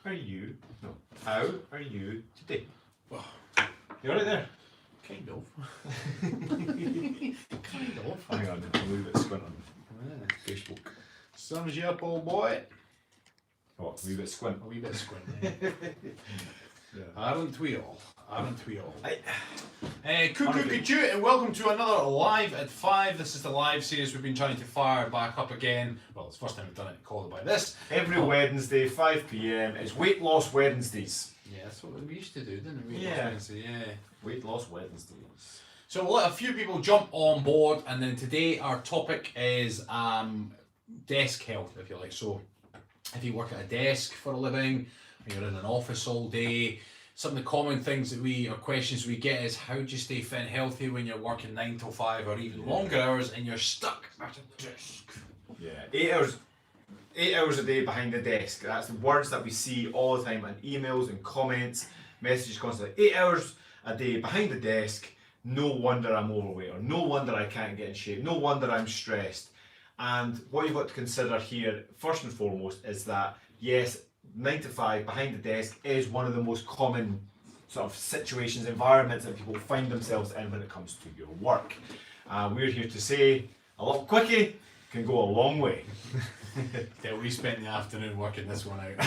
are you? No. How are you today? You alright there? Kind of. Kind of. Hang on, a wee bit squint on Facebook. Sums you up, old boy. What? A wee bit squint. A wee bit squint. Yeah. Aren't we all? Aren't we all? q.u.i.c.k.i.e, and welcome to another Live at 5. This is the live series we've been trying to fire back up again. Well, it's the first time we've done it called by this. Every Wednesday, 5 PM. It's Weight Loss Wednesdays. Yeah, that's what we used to do, didn't we? Yeah. Wednesday, yeah. Weight Loss Wednesdays. So we'll let a few people jump on board, and then today our topic is desk health, if you like. So if you work at a desk for a living, or you're in an office all day, some of the common things that questions we get is how do you stay fit and healthy when you're working 9 till 5 or even longer hours and you're stuck at a desk? Yeah, 8 hours a day behind the desk. That's the words that we see all the time in emails and comments, messages constantly. 8 hours a day behind the desk. No wonder I'm overweight, or no wonder I can't get in shape. No wonder I'm stressed. And what you've got to consider here, first and foremost, is that yes, 9 to 5 behind the desk is one of the most common sort of situations, environments that people find themselves in when it comes to your work. We're here to say a little quickie can go a long way. Yeah, we spent the afternoon working this one out.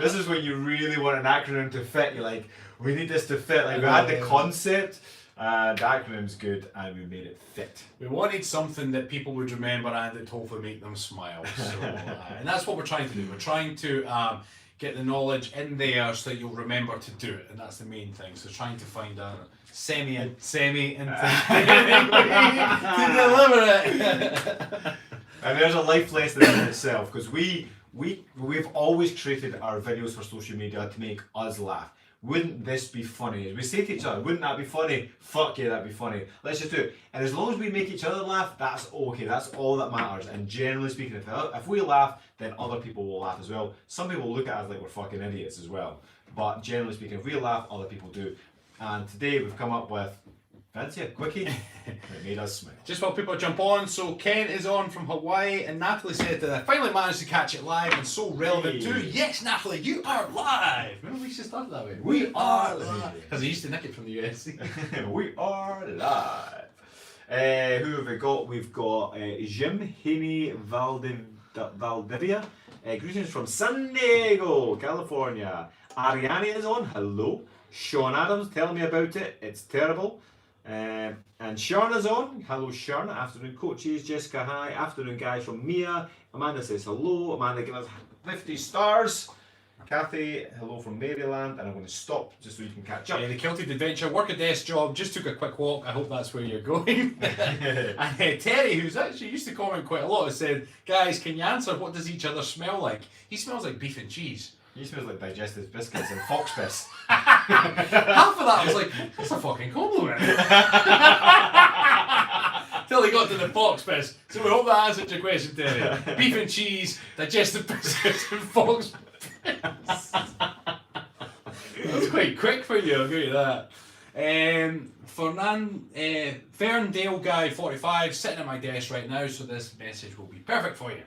This is when you really want an acronym to fit. You're like, we need this to fit. Like, we had the concept, the acronym's good, and we made it fit. We wanted something that people would remember and that hopefully make them smile. So, and that's what we're trying to do. We're trying to get the knowledge in there so that you'll remember to do it, and that's the main thing. So trying to find a semi to deliver it. And there's a life lesson in itself, because we've always created our videos for social media to make us laugh. Wouldn't this be funny? As we say to each other, wouldn't that be funny? Fuck yeah, that'd be funny. Let's just do it. And as long as we make each other laugh, that's okay. That's all that matters. And generally speaking, if we laugh, then other people will laugh as well. Some people look at us like we're fucking idiots as well. But generally speaking, if we laugh, other people do. And today we've come up with fancy a quickie that made us smile. Just while people jump on, so Ken is on from Hawaii, and Natalie said that I finally managed to catch it live and so relevant too. Yes, Natalie, you are live! Remember we used to start that way? We are live! Because I used to nick it from the US. We are live! Who have we got? We've got Jim Haney Valdivia. Greetings from San Diego, California. Ariane is on. Hello. Sean Adams telling me about it. It's terrible. And Sharna's on. Hello Sharna. Afternoon coaches. Jessica, hi. Afternoon guys from Mia. Amanda says hello. Amanda give us 50 stars. Kathy, hello from Maryland. And I'm going to stop just so you can catch up. The Kilted adventure, work a desk job, just took a quick walk. I hope that's where you're going. And Terry, who's actually used to comment quite a lot, has said, guys, can you answer what does each other smell like? He smells like beef and cheese. He smells like digestive biscuits and fox piss. Half of that I was like, that's a fucking compliment. Till he got to the fox piss. So we hope that answered your question, Terry. Beef and cheese, digestive biscuits and fox piss. That's quite quick for you, I'll give you that. Ferndale Guy 45 sitting at my desk right now, so this message will be perfect for you.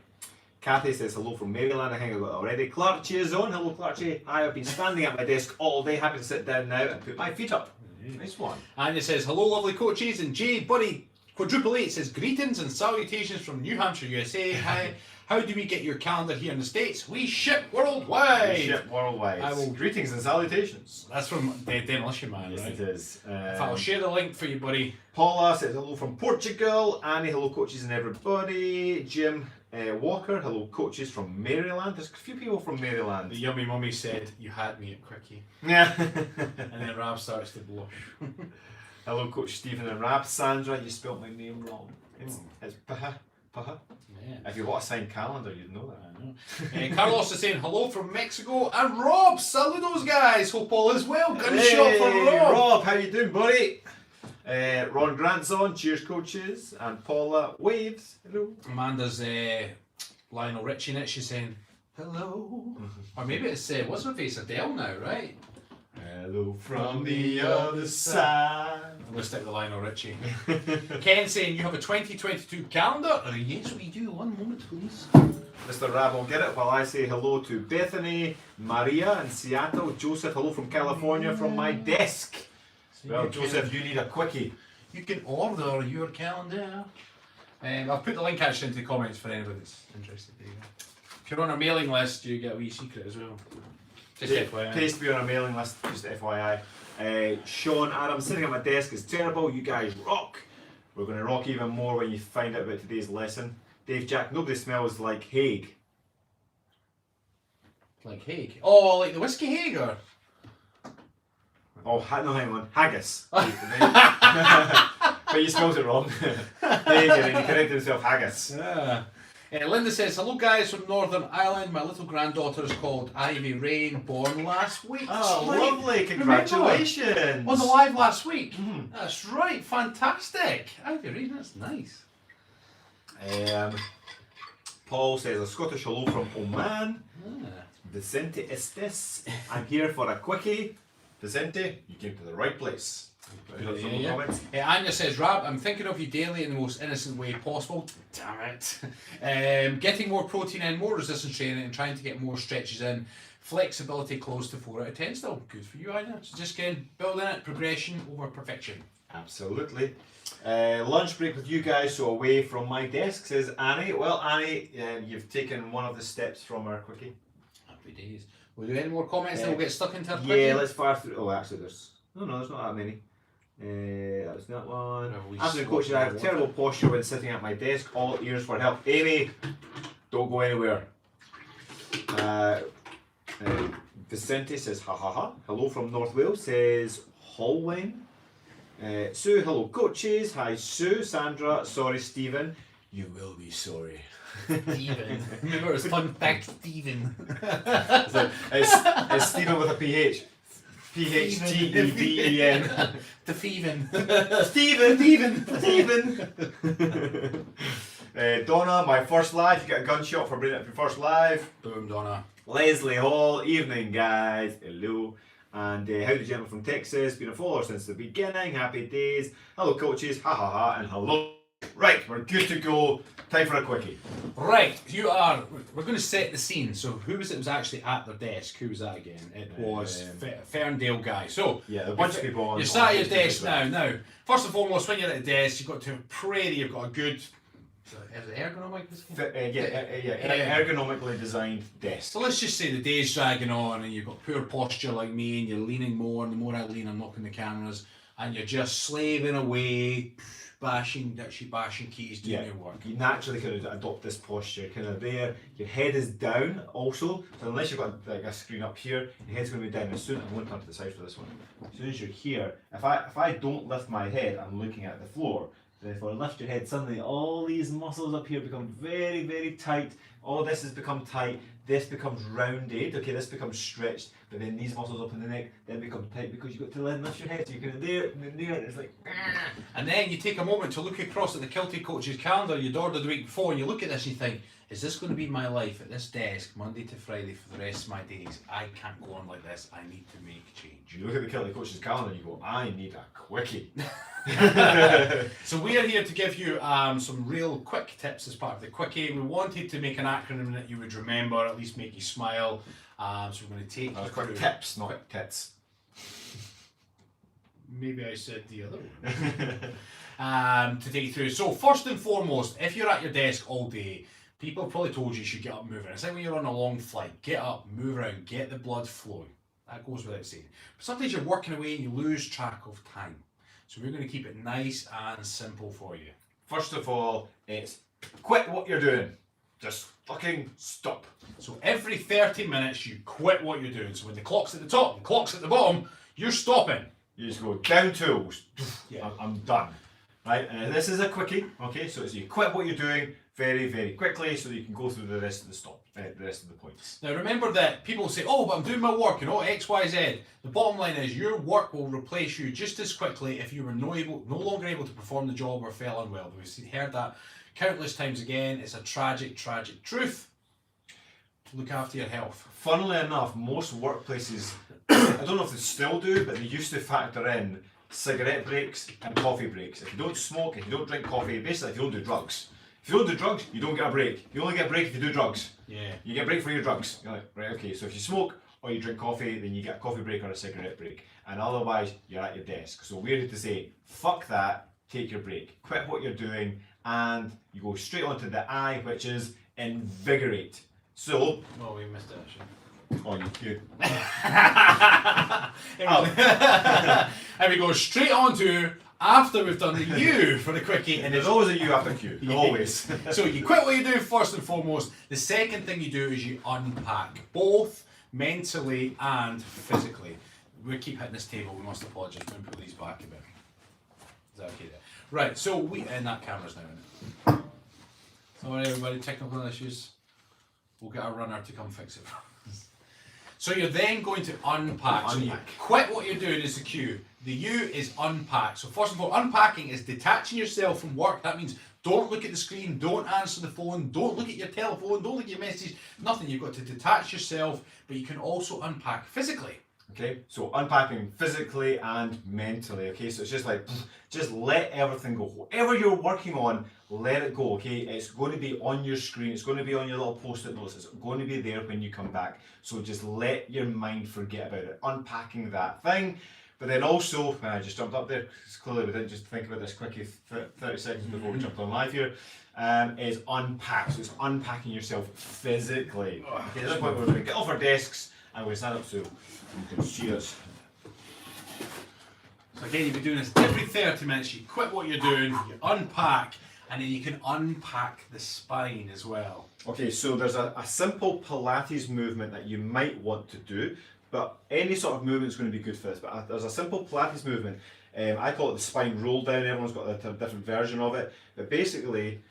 Kathy says hello from Maryland. I think I got it already. Clarchie is on. Hello Clarchie. I have been standing at my desk all day. Happy to sit down now and put my feet up. Nice one. And it says hello lovely coaches, and Jay Buddy Quadruple 8 says greetings and salutations from New Hampshire, USA. Hi. How do we get your calendar here in the States? We ship worldwide. We ship worldwide. Greetings and salutations. That's from Demolition Man, yes, right? It is. I'll share the link for you, buddy. Paula says hello from Portugal. Annie, hello coaches and everybody. Jim Walker, hello coaches from Maryland. There's a few people from Maryland. The yummy mummy said, you had me at quickie. Yeah. And then Rab starts to blush. Hello Coach Stephen and Rab. Sandra, you spelt my name wrong. It's Paha. Yeah. If you want a signed calendar, you'd know that. I know. Carlos is saying hello from Mexico, and Rob, saludos guys. Hope all is well. Gunshot for Rob. Rob, how you doing, buddy? Ron Grant's on. Cheers, coaches. And Paula waves. Hello. Amanda's Lionel Richie in it. She's saying hello, or maybe it's what's her face, Adele now, right? Hello from the other side. I'm going to stick with Lionel Richie. Ken saying you have a 2022 calendar? Yes, we do. One moment, please. Mr. Rab will get it while I say hello to Bethany, Maria in Seattle, Joseph, hello from California from my desk. So Well, Joseph, you need a quickie. you can order your calendar. I've put the link actually into the comments for anybody that's interested. There you go. If you're on our mailing list, you get a wee secret as well. Just FYI. Pays to be on a mailing list, just FYI. Sean Adams, sitting at my desk is terrible. You guys rock. We're going to rock even more when you find out about today's lesson. Dave Jack, nobody smells like Hague. Like Hague. Oh, like the whiskey Hague or? Oh, no, hang on. Haggis. But you spelled it wrong. Hague, and then he corrected himself. Haggis. Yeah. Linda says, hello guys from Northern Ireland. My little granddaughter is called Ivy Rain, born last week. Oh, That's right. lovely. Congratulations. Was alive last week. Mhm. That's right. Fantastic. Ivy Rain, that's nice. Paul says, a Scottish hello from Oman. Ah. Vicente Estes. I'm here for a quickie. Vicente, you came to the right place. Put up some comments. Anya says, Rab, I'm thinking of you daily in the most innocent way possible. Damn it. Getting more protein in, more resistance training, and trying to get more stretches in. Flexibility close to 4 out of 10 still. Good for you, Anya. So just again, building it, progression over perfection. Absolutely. Lunch break with you guys, so away from my desk, says Annie. Well, Annie, you've taken one of the steps from our quickie. Happy days. We'll do any more comments and we'll get stuck into our quickie? Yeah, let's fire through. Oh, actually, there's not that many. That was that one. After the coach, I have terrible posture when sitting at my desk. All ears for help. Amy, don't go anywhere. Vicente says, ha ha ha. Hello from North Wales, says Holwyn. Sue, hello coaches. Hi Sue, Sandra, sorry Stephen. You will be sorry. Stephen. Remember it's fun fact Stephen. So it's Stephen with a PH. PHTEVEN. The Thievin. Stephen. Donna, my first live. You get a gunshot for bringing up your first live. Boom, Donna. Leslie Hall, evening guys. Hello. And howdy gentleman from Texas. Been a follower since the beginning. Happy days. Hello coaches. Ha ha ha. And hello. Right, we're good to go. Time for a quickie. Right, we're going to set the scene. So who was it was actually at their desk? Who was that again? It was Ferndale guy. So yeah, there'll be once people on. You're sat at your desk now. Now, first and foremost, when you're at the desk, you've got to pray that you've got a good. Is it ergonomic? Ergonomically designed desk. So let's just say the day's dragging on and you've got poor posture like me and you're leaning more, and the more I lean I'm knocking the cameras, and you're just slaving away, bashing keys, doing your work. You naturally kind of adopt this posture, kind of there. Your head is down also, so unless you've got like a screen up here, your head's going to be down. As soon I'm going to turn to the side for this one. As soon as you're here, if I don't lift my head, I'm looking at the floor. Then if I lift your head, suddenly all these muscles up here become very, very tight. All this has become tight. This becomes rounded. Okay, this becomes stretched. But then these muscles up in the neck then become tight because you've got to lift your head. So you're kind of there and then there. And it's like. And then you take a moment to look across at the Kilted coach's calendar you'd ordered the week before, and you look at this and you think, is this going to be my life at this desk Monday to Friday for the rest of my days? I can't go on like this. I need to make change. You look at the Kilted coach's calendar and you go, I need a quickie. So we are here to give you some real quick tips as part of the quickie. We wanted to make an acronym that you would remember, at least make you smile. So we're going to take you quick through. tips, not quick tits. Maybe I said the other one. To take you through. So first and foremost, if you're at your desk all day, people have probably told you should get up and move around. It's like when you're on a long flight. Get up, move around, get the blood flowing. That goes without saying. But sometimes you're working away and you lose track of time. So we're going to keep it nice and simple for you. First of all, it's quit what you're doing. Just fucking stop. So every 30 minutes you quit what you're doing. So when the clock's at the top and the clock's at the bottom, you're stopping. You just go down tools. Yeah. I'm done. Right, this is a quickie. Okay, so you quit what you're doing very, very quickly so that you can go through the rest of the rest of the points. Now remember that people say, oh, but I'm doing my work, X, Y, Z. The bottom line is your work will replace you just as quickly if you were no longer able to perform the job or fell unwell. We've heard that countless times again. It's a tragic, tragic truth. Look after your health. Funnily enough, most workplaces, I don't know if they still do, but they used to factor in cigarette breaks and coffee breaks. If you don't smoke, if you don't drink coffee, basically if you don't do drugs, If you don't do drugs, you don't get a break. You only get a break if you do drugs. Yeah. You get a break for your drugs. You're like, right, okay, so if you smoke or you drink coffee, then you get a coffee break or a cigarette break. And otherwise, you're at your desk. So we're here to say, fuck that, take your break. Quit what you're doing, and you go straight on to the I, which is invigorate. So... Well, we missed it actually. Oh, you. And we go straight on to after we've done the U for the quickie. And there's always a U after Q. Always. So you quit what you're doing first and foremost. The second thing you do is you unpack, both mentally and physically. We keep hitting this table, we must apologise. We're going to put these back a bit. Is that okay there? Right, so and that camera's now in it. Sorry everybody, technical issues. We'll get our runner to come fix it for us. So you're then going to unpack. So you quit what you're doing is the Q. The U is unpack. So first of all, unpacking is detaching yourself from work. That means don't look at the screen, don't answer the phone, don't look at your telephone, don't look at your messages, nothing. You've got to detach yourself, but you can also unpack physically. Okay, so unpacking physically and mentally. Okay, so it's just like, just let everything go. Whatever you're working on, let it go. Okay, it's going to be on your screen, it's going to be on your little post-it notes, it's going to be there when you come back. So just let your mind forget about it. Unpacking that thing. But then also, I just jumped up there, because clearly we didn't just think about this quickie 30 seconds before we jumped on live here, is unpack. So it's unpacking yourself physically. Okay, at this point we're going to get off our desks and we're going to stand up so you can see us. So again, you'll be doing this every 30 minutes. You quit what you're doing, you unpack, and then you can unpack the spine as well. Okay, so there's a simple Pilates movement that you might want to do, but any sort of movement is going to be good for this. But there's a simple Pilates movement. I call it the spine roll down. Everyone's got a different version of it. But basically,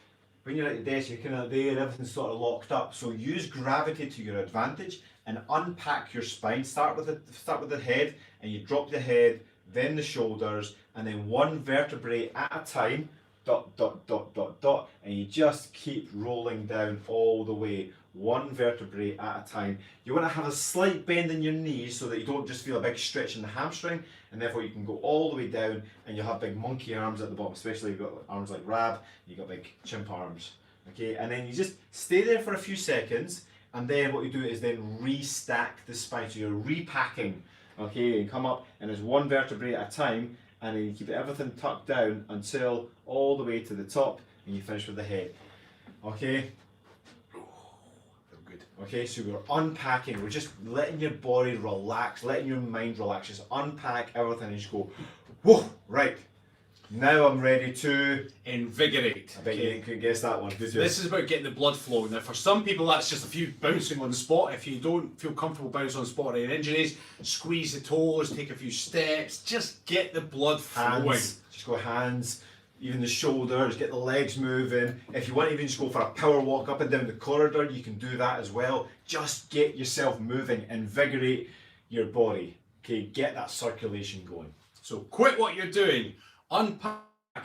when you're at your desk, you're kind of there and everything's sort of locked up. So use gravity to your advantage and unpack your spine. Start with the head, and you drop the head, then the shoulders, and then one vertebrae at a time. Dot, dot, dot, dot, dot, and you just keep rolling down all the way, one vertebrae at a time. You want to have a slight bend in your knees so that you don't just feel a big stretch in the hamstring, and therefore you can go all the way down, and you'll have big monkey arms at the bottom, especially if you've got arms like Rab, you've got big chimp arms. Okay, and then you just stay there for a few seconds, and then what you do is then restack the spine, so you're repacking, okay, and come up, and there's one vertebrae at a time, and then you keep everything tucked down until all the way to the top, and you finish with the head. Okay? Good. Okay, so we're unpacking, we're just letting your body relax, letting your mind relax, just unpack everything and just go, whoa, right. Now I'm ready to invigorate. I bet you couldn't guess that one. This is about getting the blood flowing. Now, for some people, that's just a few bouncing on the spot. If you don't feel comfortable bouncing on the spot or any injuries, squeeze the toes, take a few steps, just get the blood flowing. Hands, just go hands, even the shoulders, get the legs moving. If you want to even just go for a power walk up and down the corridor, you can do that as well. Just get yourself moving, invigorate your body. Okay, get that circulation going. So quit what you're doing. Unpack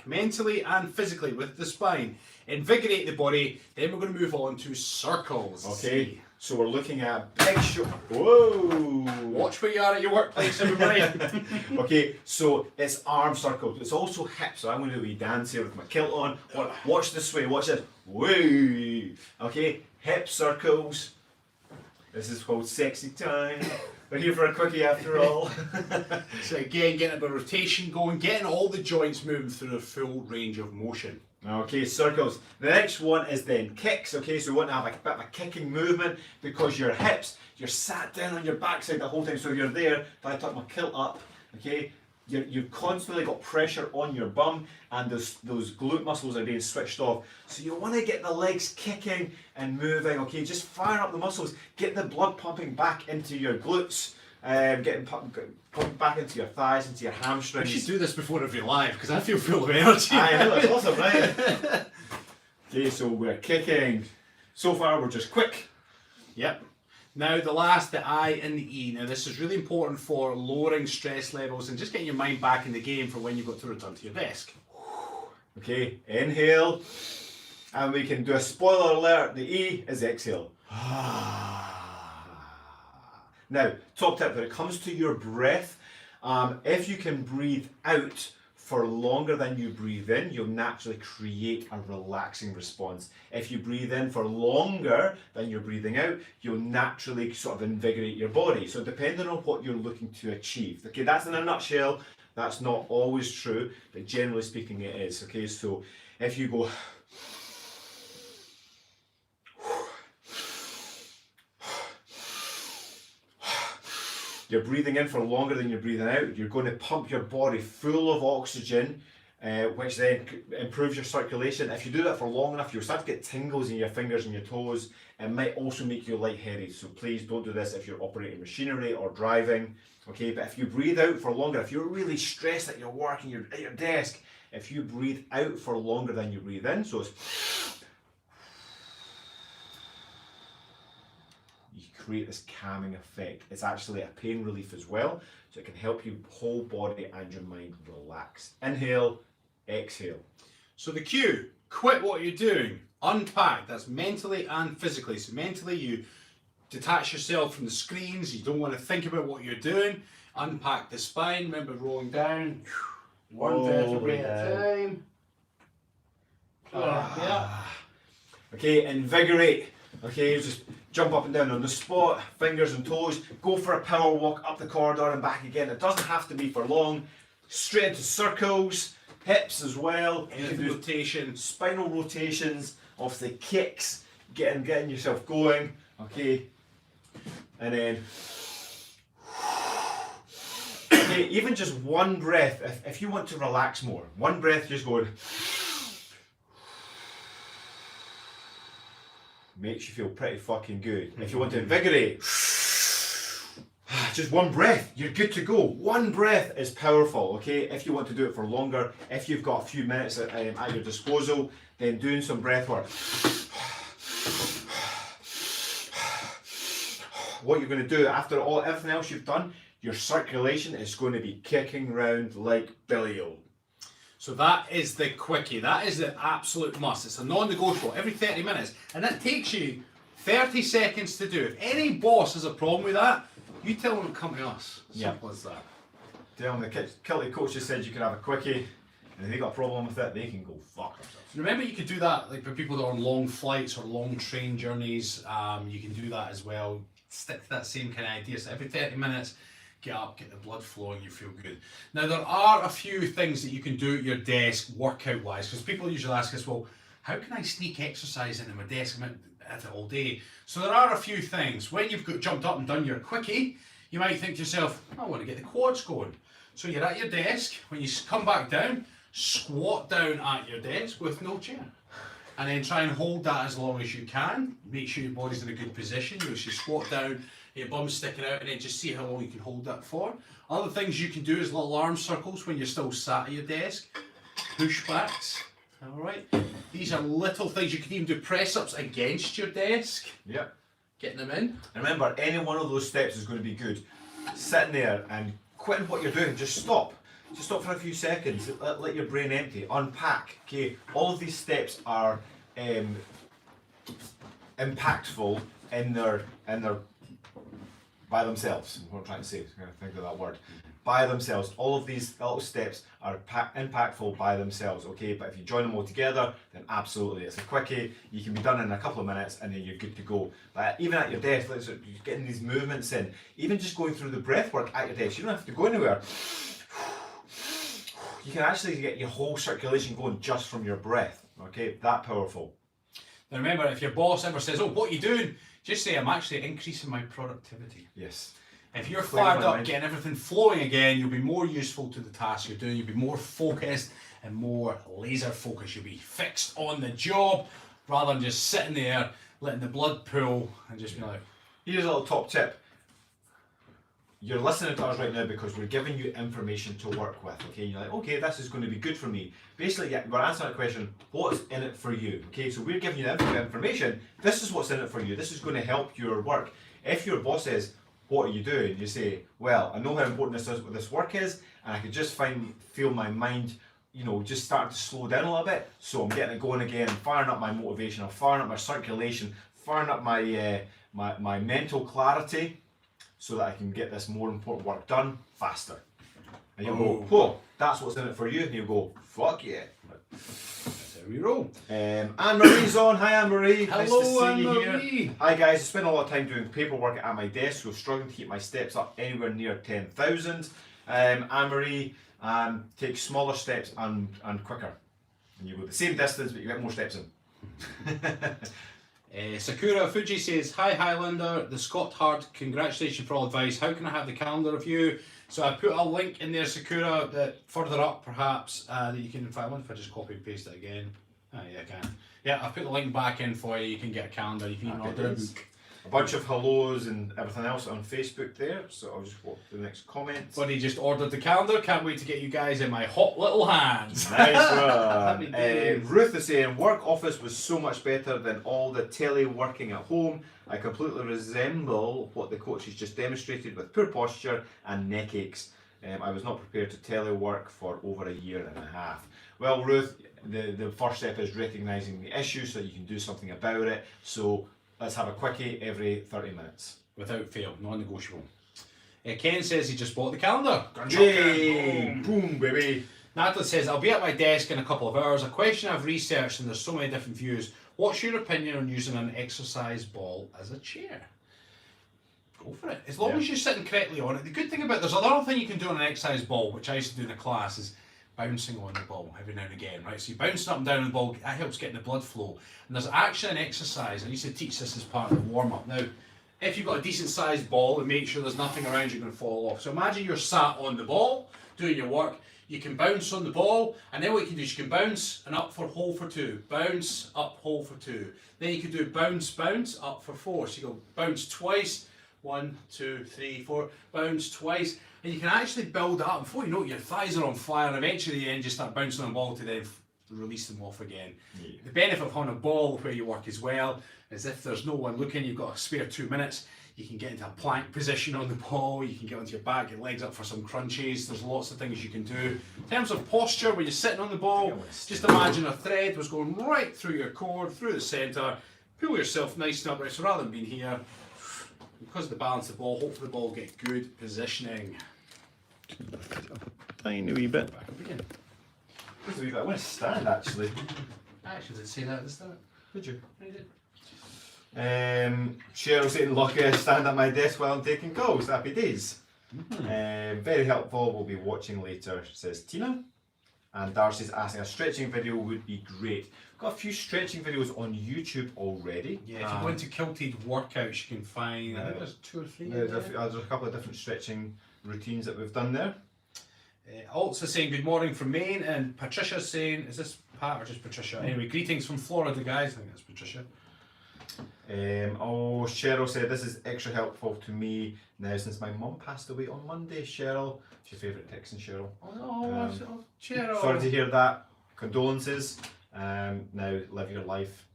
mentally and physically with the spine, invigorate the body, then we're going to move on to circles. Okay, so we're looking at big shoulder. Whoa! Watch where you are at your workplace, everybody. Okay, so it's arm circles, it's also hips. So I'm going to do a wee dance here with my kilt on. Watch this way, watch this. Woo! Okay, hip circles. This is called sexy time. We're here for a quickie after all. So again, getting a bit of rotation going, getting all the joints moving through a full range of motion. Okay, circles. The next one is then kicks. Okay, so we want to have a bit of a kicking movement because your hips, you're sat down on your backside the whole time. So you're there, if I tuck my kilt up, okay, you've constantly got pressure on your bum and those glute muscles are being switched off. So you want to get the legs kicking and moving, okay, just fire up the muscles, get the blood pumping back into your glutes, getting pumping back into your thighs, into your hamstrings. We should do this before every live because I feel full of energy. I know, it's awesome, right? Okay, so we're kicking. So far we're just quick. Yep. Now the last, the I and the E. Now this is really important for lowering stress levels and just getting your mind back in the game for when you've got to return to your desk. Okay, inhale. And we can do a spoiler alert, the E is exhale. Now, top tip, when it comes to your breath, if you can breathe out for longer than you breathe in, you'll naturally create a relaxing response. If you breathe in for longer than you're breathing out, you'll naturally sort of invigorate your body. So depending on what you're looking to achieve. Okay, that's in a nutshell. That's not always true, but generally speaking it is. Okay, so if you go you're breathing in for longer than you're breathing out, you're going to pump your body full of oxygen, which then improves your circulation. If you do that for long enough, you'll start to get tingles in your fingers and your toes. It might also make you lightheaded, so please don't do this if you're operating machinery or driving. Okay, but if you breathe out for longer, if you're really stressed at your work and you're at your desk, if you breathe out for longer than you breathe in, so it's create this calming effect. It's actually a pain relief as well, so it can help you whole body and your mind relax. Inhale, exhale. So the Q, quit what you're doing, unpack. That's mentally and physically. So mentally you detach yourself from the screens, you don't want to think about what you're doing. Unpack the spine, remember rolling down, one vertebrae at a time. Yeah. Okay, invigorate. Okay, just jump up and down on the spot, fingers and toes. Go for a power walk up the corridor and back again. It doesn't have to be for long. Straight into circles, hips as well. You can do rotations, spinal rotations, obviously kicks, getting yourself going. Okay, and then okay, even just one breath. If you want to relax more, one breath, just going. Makes you feel pretty fucking good. If you want to invigorate, just one breath, you're good to go. One breath is powerful, okay? If you want to do it for longer, if you've got a few minutes at your disposal, then doing some breath work. What you're going to do after everything else you've done, your circulation is going to be kicking round like billy-o. So that is the quickie. That is the absolute must. It's a non-negotiable every 30 minutes. And that takes you 30 seconds to do. If any boss has a problem with that, you tell them to come to us. Simple as that. Tell them the Kilted coach just said you can have a quickie. And if they got a problem with it, they can go fuck themselves. Remember, you could do that like for people that are on long flights or long train journeys. You can do that as well. Stick to that same kind of idea. So every 30 minutes, get up, get the blood flowing, you feel good. Now there are a few things that you can do at your desk workout wise, because people usually ask us, well, how can I sneak exercise into my desk? I'm at it all day. So there are a few things. When you've jumped up and done your quickie, you might think to yourself, I want to get the quads going. So you're at your desk, when you come back down, squat down at your desk with no chair. And then try and hold that as long as you can. Make sure your body's in a good position. You squat down, your bum's sticking out, and then just see how long you can hold that for. Other things you can do is little arm circles when you're still sat at your desk. Pushbacks. Alright. These are little things. You can even do press-ups against your desk. Yep. Getting them in. And remember, any one of those steps is going to be good. Sitting there and quitting what you're doing, just stop. Just stop for a few seconds. Let your brain empty. Unpack. Okay. All of these steps are impactful in their by themselves. What I'm trying to say, I'm going to think of that word. By themselves. All of these little steps are impactful by themselves, okay? But if you join them all together, then absolutely. It's a quickie. You can be done in a couple of minutes and then you're good to go. But even at your desk, you're getting these movements in. Even just going through the breath work at your desk, you don't have to go anywhere. You can actually get your whole circulation going just from your breath, okay? That powerful. Now remember, if your boss ever says, oh, what are you doing? Just say, I'm actually increasing my productivity. Yes. If you're fired up, getting everything flowing again, you'll be more useful to the task you're doing. You'll be more focused and more laser focused. You'll be fixed on the job rather than just sitting there, letting the blood pool and just be like... Here's a little top tip. You're listening to us right now because we're giving you information to work with, okay? You're like, okay, this is going to be good for me. Basically, we're answering a question, what's in it for you? Okay, so we're giving you information. This is what's in it for you. This is going to help your work. If your boss says, what are you doing? You say, well, I know how important this work is, and I can just feel my mind, just starting to slow down a little bit. So I'm getting it going again, firing up my motivation, I'm firing up my circulation, firing up my mental clarity, so that I can get this more important work done faster. And you'll go, whoa, that's what's in it for you. And you'll go, fuck yeah. That's how we roll. Anne-Marie's on. Hi, Anne-Marie. Nice to Hello, see you Anne-Marie. here. Hi, guys. I spend a lot of time doing paperwork at my desk, so struggling to keep my steps up anywhere near 10,000. Anne-Marie, take smaller steps and quicker. And you go the same distance, but you get more steps in. Sakura Fuji says, hi Highlander, the Scott Hard, congratulations for all advice. How can I have the calendar review? So I put a link in there, Sakura, that further up perhaps, that you can, in fact, I wonder if I just copy and paste it again. Yeah, I can. Yeah, I've put the link back in for you, you can get a calendar, you can even order a book. A bunch of hellos and everything else on Facebook there, so I'll just walk to the next comment. Buddy just ordered the calendar, can't wait to get you guys in my hot little hands. Nice one. Ruth is saying, work office was so much better than all the teleworking at home. I completely resemble what the coaches just demonstrated with poor posture and neck aches. I was not prepared to telework for over a year and a half. Well, Ruth, the first step is recognising the issue so you can do something about it. So let's have a quickie every 30 minutes. Without fail, non-negotiable. Ken says he just bought the calendar. Yay! Boom, baby. Natalie says, I'll be at my desk in a couple of hours. A question I've researched and there's so many different views. What's your opinion on using an exercise ball as a chair? Go for it. As long as you're sitting correctly on it. The good thing about, there's another thing you can do on an exercise ball, which I used to do in a class, is bouncing on the ball every now and again, right? So you're bouncing up and down on the ball, that helps getting the blood flow. And there's actually an exercise, I used to teach this as part of the warm-up. Now, if you've got a decent sized ball, and make sure there's nothing around you going to fall off. So imagine you're sat on the ball, doing your work, you can bounce on the ball, and then what you can do is you can bounce and up for hole for 2, bounce, up, hole for 2. Then you can do bounce, bounce, up for 4. So you go bounce twice, 1, 2, 3, 4, bounce twice, and you can actually build up. Before you know it, your thighs are on fire, and eventually you then just start bouncing on the ball to then release them off again. Yeah. The benefit of having a ball where you work as well is if there's no one looking, you've got a spare 2 minutes, you can get into a plank position on the ball, you can get onto your back, get legs up for some crunches. There's lots of things you can do. In terms of posture, when you're sitting on the ball, just imagine a thread was going right through your cord, through the centre, pull yourself nice and upright. So rather than being here, because of the balance of the ball, hopefully the ball will get good positioning. Tiny wee bit. Back up again. Just a wee bit. I want to stand actually. I actually did say that at the start. Did you? I did. Cheryl saying, lucky I stand at my desk while I'm taking calls. Happy days. Very helpful. We'll be watching later, says Tina. And Darcy's asking, a stretching video would be great. Got a few stretching videos on YouTube already. Yeah, if you go into Kilted workouts, you can find, I think there's 2 or 3. There's a couple of different stretching routines that we've done there. Also saying good morning from Maine, and Patricia's saying, is this Pat or just Patricia? Anyway, greetings from Florida, guys. I think that's Patricia. Cheryl said, this is extra helpful to me now since my mum passed away on Monday. Cheryl, it's your favourite Texan, Cheryl. Cheryl. Sorry to hear that. Condolences. Now live your life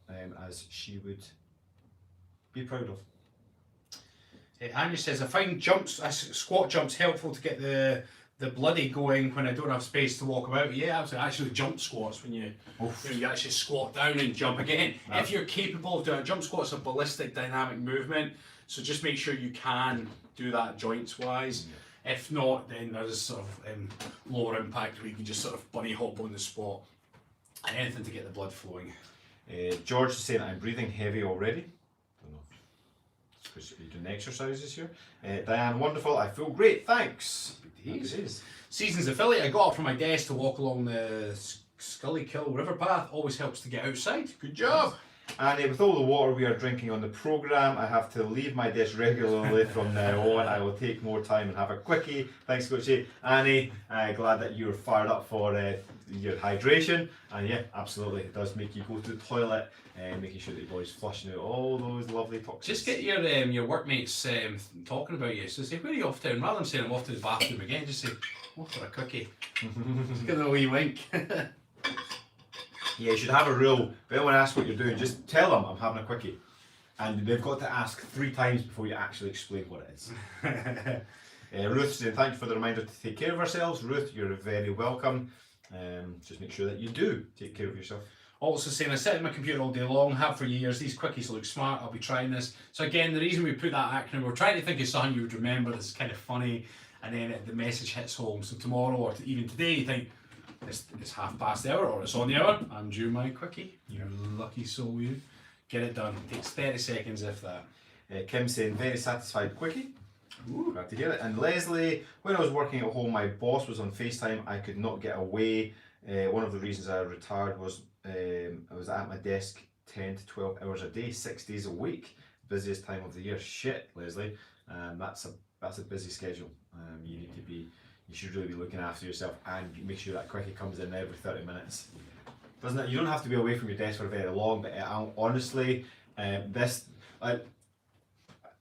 as she would be proud of. Anya says, I find squat jumps helpful to get the bloody going when I don't have space to walk about. Yeah, absolutely. Actually, jump squats when you actually squat down and jump again. No. If you're capable of doing it, jump squats are ballistic dynamic movement, so just make sure you can do that joints wise. Yeah. If not, then there's sort of lower impact where you can just sort of bunny hop on the spot. Anything to get the blood flowing. George is saying, I'm breathing heavy already. Don't know. It's because you're doing exercises here. Diane, wonderful. I feel great. Thanks. Seasons affiliate. I got up from my desk to walk along the Scully-Kill river path. Always helps to get outside. Good job. Annie, with all the water we are drinking on the programme, I have to leave my desk regularly from now on. I will take more time and have a quickie. Thanks, Coachy. Annie, glad that you're fired up for your hydration. And yeah, absolutely, it does make you go to the toilet and making sure that your body's flushing out all those lovely toxins. Just get your workmates talking about you. So say, where are you off to? And rather than saying I'm off to the bathroom again, just say, I'm off for a cookie. Just give them a wee wink. Yeah, you should have a rule. If anyone asks what you're doing, just tell them I'm having a quickie. And they've got to ask 3 times before you actually explain what it is. Ruth saying, thank you for the reminder to take care of ourselves. Ruth, you're very welcome. Just make sure that you do take care of yourself. Also saying, I sit at my computer all day long, have for years. These quickies look smart, I'll be trying this. So again, the reason we put that acronym, we're trying to think of something you would remember that's kind of funny. and then the message hits home. So tomorrow or even today, you think, it's hour or it's on the hour. I'm due my quickie. You lucky soul, you. Get it done. It takes 30 seconds if that. Kim saying, very satisfied quickie. Ooh, glad to hear it. And Leslie, when I was working at home, my boss was on FaceTime. I could not get away. One of the reasons I retired was I was at my desk 10 to 12 hours a day, 6 days a week. Busiest time of the year. Shit, Leslie. That's a busy schedule. You should really be looking after yourself and make sure that quickie comes in every 30 minutes. Doesn't it? You don't have to be away from your desk for very long, but honestly,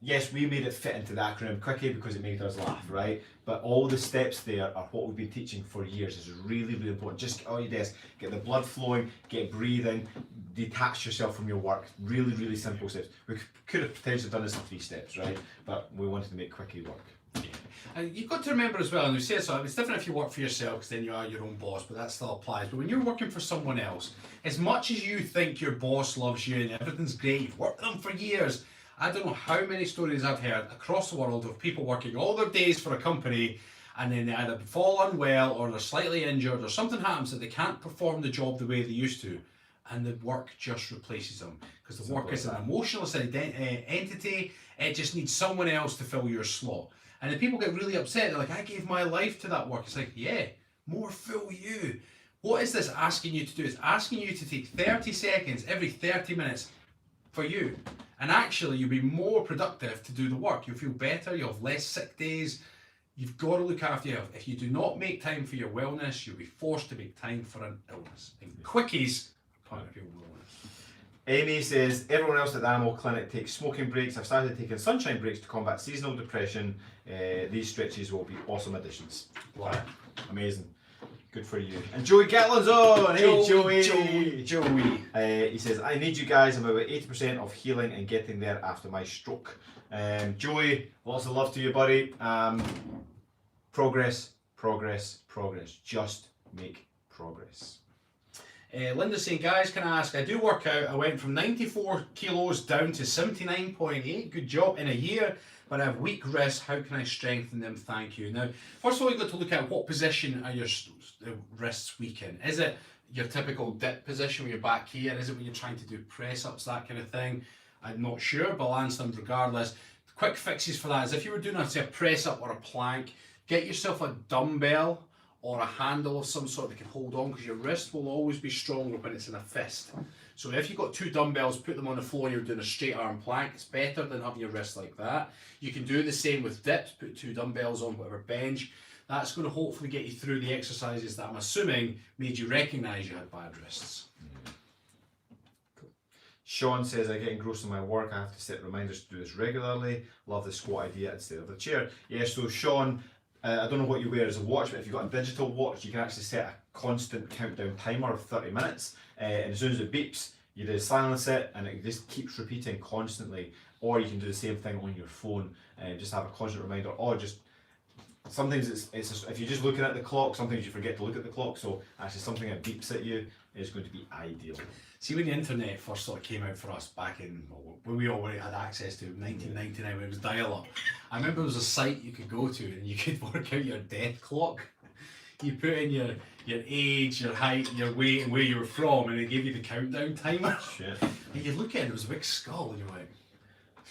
yes, we made it fit into the acronym quickie because it made us laugh, right? But all the steps there are what we've been teaching for years. It's really, really important. Just get on your desk, get the blood flowing, get breathing, detach yourself from your work. Really, really simple steps. We could have potentially done this in 3 steps, right? But we wanted to make quickie work. And you've got to remember as well, and we say so, it's different if you work for yourself because then you are your own boss, but that still applies. But when you're working for someone else, as much as you think your boss loves you and everything's great, you've worked with them for years, I don't know how many stories I've heard across the world of people working all their days for a company and then they either fall unwell or they're slightly injured or something happens that they can't perform the job the way they used to, and the work just replaces them because the work is an emotional entity. It just needs someone else to fill your slot. And then people get really upset. They're like, I gave my life to that work. It's like, yeah, more fool you. What is this asking you to do? It's asking you to take 30 seconds every 30 minutes for you. And actually, you'll be more productive to do the work. You'll feel better. You'll have less sick days. You've got to look after your health. If you do not make time for your wellness, you'll be forced to make time for an illness. And quickies are part of your wellness. Amy says, everyone else at the animal clinic takes smoking breaks. I've started taking sunshine breaks to combat seasonal depression. These stretches will be awesome additions. Wow. Amazing. Good for you. And Joey Gatlin's on! Hey Joey! He says, I need you guys. I'm about 80% of healing and getting there after my stroke. Joey, lots of love to you, buddy. Progress. Just make progress. Linda's saying, guys, can I ask, I do work out. I went from 94 kilos down to 79.8. Good job in a year, but I have weak wrists. How can I strengthen them? Thank you. Now, first of all, you've got to look at what position are your wrists weak in. Is it your typical dip position with your back here? Is it when you're trying to do press-ups, that kind of thing? I'm not sure, but I'll answer them regardless. Quick fixes for that is if you were doing, say, a press-up or a plank, get yourself a dumbbell or a handle of some sort that can hold on, because your wrist will always be stronger when it's in a fist. So if you've got 2 dumbbells, put them on the floor and you're doing a straight arm plank, it's better than having your wrist like that. You can do the same with dips, put 2 dumbbells on whatever bench. That's going to hopefully get you through the exercises that I'm assuming made you recognise you had bad wrists. Cool. Sean says, I get engrossed in my work. I have to set reminders to do this regularly. Love the squat idea instead of the chair. Yeah, so Sean, I don't know what you wear as a watch, but if you've got a digital watch, you can actually set a constant countdown timer of 30 minutes. And as soon as it beeps, you just silence it and it just keeps repeating constantly. Or you can do the same thing on your phone and just have a constant reminder. Or just, sometimes it's just, if you're just looking at the clock, sometimes you forget to look at the clock. So actually something that beeps at you is going to be ideal. See, when the internet first sort of came out for us back in, when we already had access to 1999, when it was dial-up, I remember there was a site you could go to and you could work out your death clock. You put in your age, your height, your weight, and where you were from, and it gave you the countdown timer. Shit. And you look at it, it was a big skull, and you're like,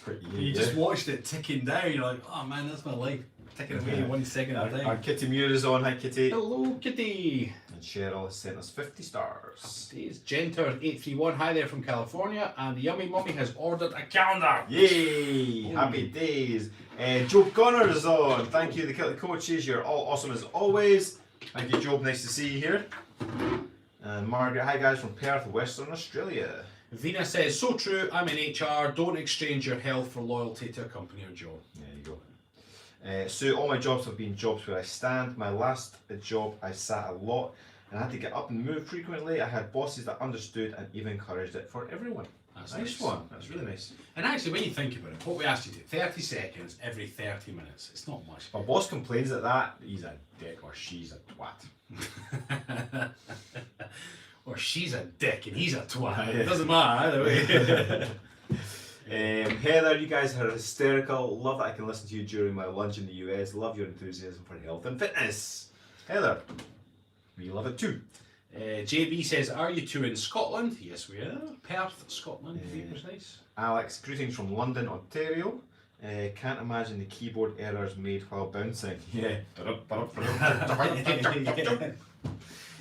Pretty you just watched it ticking down. You're like, oh man, that's my life. Ticking away 1 second at a time. Our Kitty Muir is on. Hi Kitty. Hello, Kitty. And Cheryl has sent us 50 stars. It's Genter831. Hi there from California, and the Yummy Mummy has ordered a calendar. Yay! Ooh. Happy days. Job Connor is on. Thank you, the Kilted coaches. You're all awesome as always. Thank you, Job. Nice to see you here. And Margaret, hi guys from Perth, Western Australia. Vina says, so true, I'm in HR, don't exchange your health for loyalty to a company or job. There you go. Sue, all my jobs have been jobs where I stand. My last job, I sat a lot and I had to get up and move frequently. I had bosses that understood and even encouraged it for everyone. That's nice one. That's really nice. And actually, when you think about it, what we asked you to do, 30 seconds every 30 minutes. It's not much. If my boss complains at that, he's a dick or she's a twat. Or she's a dick and he's a twat. Yeah. It doesn't matter either way. Heather, you guys are hysterical. Love that I can listen to you during my lunch in the US. Love your enthusiasm for health and fitness. Heather, we love it too. JB says, are you two in Scotland? Yes, we are. Perth, Scotland, to be precise. Alex, greetings from London, Ontario. Can't imagine the keyboard errors made while bouncing. Yeah.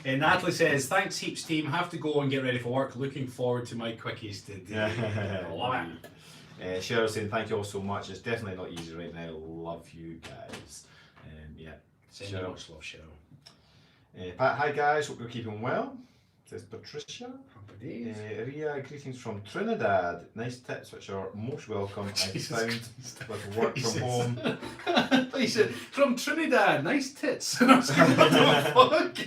Natalie says, thanks heaps team, have to go and get ready for work. Looking forward to my quickies today. Love it. Cheryl saying thank you all so much. It's definitely not easy right now. Love you guys. Yeah. Send you much love, Cheryl. Pat, hi guys, hope you're keeping well. Says Patricia. Happy days. Ria, greetings from Trinidad. Nice tips which are most welcome. I found with work from home. He said, from Trinidad, nice tits. And I was like, what the fuck?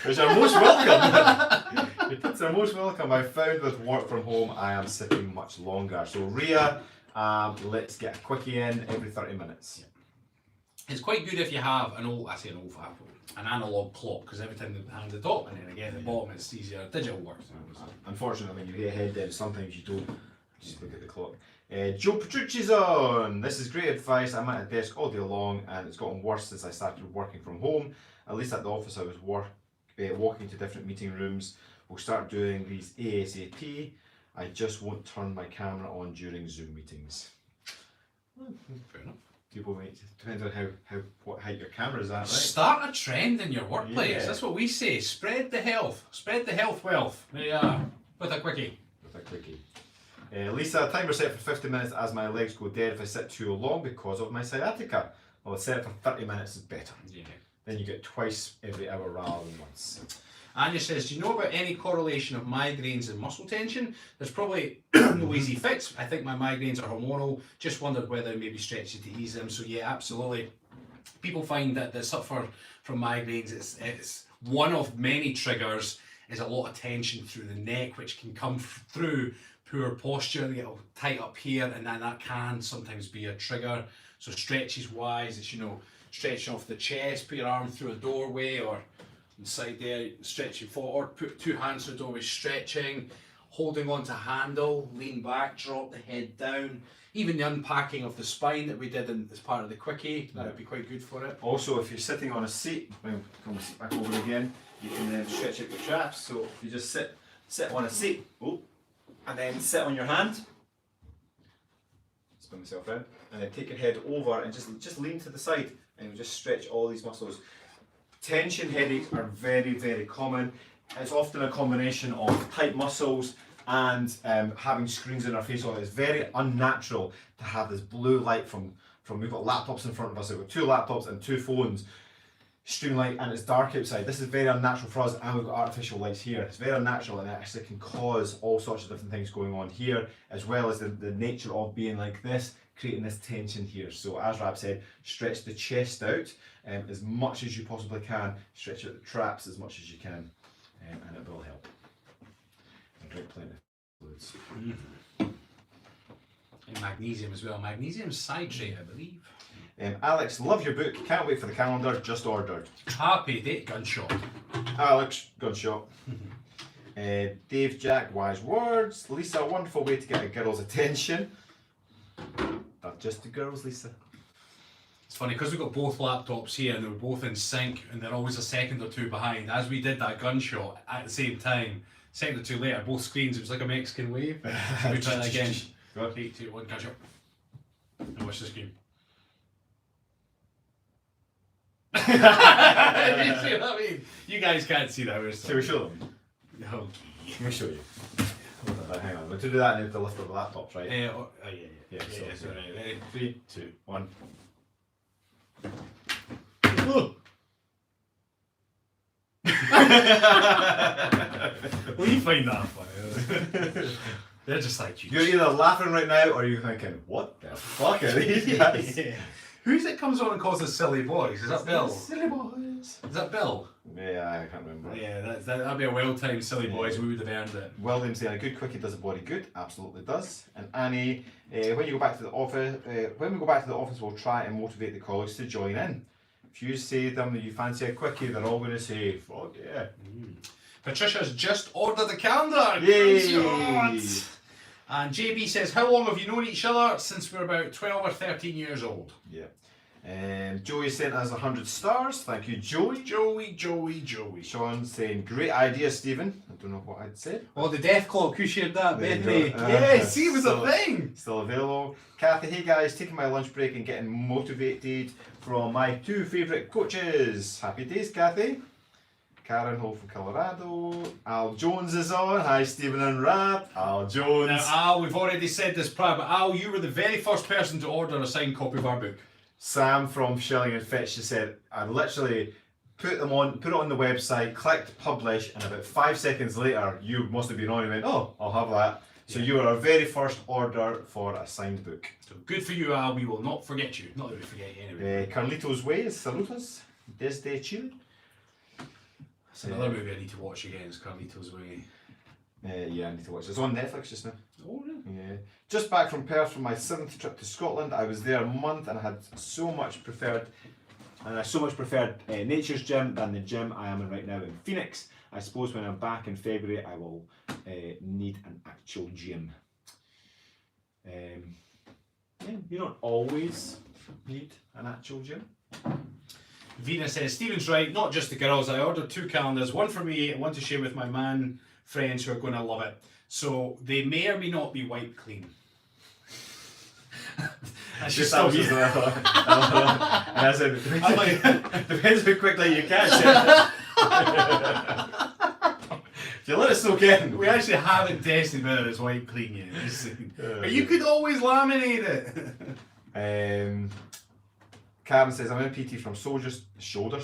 Which are most welcome. The tips are most welcome. I found with work from home I am sitting much longer. So Ria, let's get a quickie in every 30 minutes. Yeah. It's quite good if you have an analog clock, because every time the hand the top and then again the bottom, it's easier. Digital works. Unfortunately, when you get ahead then sometimes you don't just look at the clock. Joe Petrucci's on. This is great advice. I'm at a desk all day long and it's gotten worse since I started working from home. At least at the office I was walking to different meeting rooms. We'll start doing these ASAP. I just won't turn my camera on during Zoom meetings. Fair enough. People might, depends on what height your camera is at, right? Start a trend in your workplace. Yeah. That's what we say. Spread the health. Spread the health wealth. There you are. With a quickie. With a quickie. Lisa, timer set for 50 minutes as my legs go dead if I sit too long because of my sciatica. Well, set it for 30 minutes is better. Yeah. Then you get twice every hour rather than once. Anya says, do you know about any correlation of migraines and muscle tension? There's probably no easy fix. I think my migraines are hormonal. Just wondered whether maybe stretches to ease them. So yeah, absolutely. People find that they suffer from migraines. It's one of many triggers is a lot of tension through the neck, which can come through poor posture. They get all tight up here, and then that can sometimes be a trigger. So stretches wise, it's, stretching off the chest, put your arm through a doorway or inside there, stretching forward, put two hands through the doorway, stretching, holding on to handle, lean back, drop the head down. Even the unpacking of the spine that we did as part of the quickie, that would be quite good for it. Also, if you're sitting on a seat, come back over again, you can then stretch out your traps. So if you just sit on a seat, and then sit on your hand, spin myself out, and then take your head over and just lean to the side, and you'll just stretch all these muscles. Tension headaches are very, very common. It's often a combination of tight muscles and having screens in our face. It's very unnatural to have this blue light from we've got laptops in front of us. We've got two laptops and two phones, stream light, and it's dark outside. This is very unnatural for us, and we've got artificial lights here. It's very unnatural, and it actually can cause all sorts of different things going on here, as well as the nature of being like this, creating this tension here. So as Rab said, stretch the chest out as much as you possibly can, stretch out the traps as much as you can, and it will help. And drink plenty of fluids. And magnesium as well. Magnesium citrate, I believe. Alex, love your book. Can't wait for the calendar. Just ordered. Happy date, gunshot. Alex, gunshot. Dave, Jack, wise words. Lisa, wonderful way to get a girl's attention. Not just the girls, Lisa. It's funny because we've got both laptops here and they're both in sync and they're always a second or two behind. As we did that gunshot at the same time, a second or two later, both screens, it was like a Mexican wave. So we try that again. 3, 2, 1, gunshot. And watch the screen. You see what I mean? You guys can't see that. Shall we show them? Okay. Let me show you. Hang on. To do that, I need to lift up the laptops, right? Yeah. So Right. Ready? 3, 2, 1. Well, you find that funny. They're just like you. You're either laughing right now or you're thinking, what the fuck are these guys? Yeah. Who's it comes on and calls us silly boys? Is that Bill? Silly boys. Is that Bill? Yeah, I can't remember. Yeah, that'd be a well-timed silly boys. We would have earned it. William saying a good quickie does a body good. Absolutely does. And Annie, when you go back to the office, when we go back to the office, we'll try and motivate the colleagues to join in. If you say to them that you fancy a quickie, they're all going to say, "Fuck yeah!" Patricia's just ordered the calendar. Yay! And JB says, how long have you known each other? Since we're about 12 or 13 years old. Yeah. Joey sent us 100 stars. Thank you, Joey. Joey. Sean saying, great idea, Stephen. I don't know what I'd said. Oh, the Death Clock. Who shared that? There you Bethany. go. Yeah, see, it was still, a thing. Still available. Kathy, hey guys, taking my lunch break and getting motivated from my 2 favourite coaches. Happy days, Kathy. Karen Hall from Colorado. Al Jones is on. Hi, Stephen and Rap. Al Jones. Now, Al, we've already said this prior, but Al, you were the very first person to order a signed copy of our book. Sam from Shilling and Fitch, she said, I literally put it on the website, clicked publish, and about 5 seconds later, you must have been on and went, oh, I'll have that. So you were our very first order for a signed book. So good for you, Al. We will not forget you. Not that we forget you anyway. Carlitos Way, saludos, desde Chile. That's another movie I need to watch again, is Carlitos Way. Yeah, I need to watch it. It's on Netflix just now. Oh, really? Yeah. Just back from Perth from my 7th trip to Scotland. I was there a month and I had so much preferred Nature's Gym than the gym I am in right now in Phoenix. I suppose when I'm back in February I will need an actual gym. Yeah, you don't always need an actual gym. Vina says, Stephen's right, not just the girls. I ordered 2 calendars, one for me and one to share with my man friends who are going to love it. So they may or may not be wiped clean. That's just that was still just what I thought. And I said, depends how quickly you catch it. If you let it soak in. We actually haven't tested whether it's wiped clean yet. But you could always laminate it. Karen says, I'm in PT from shoulder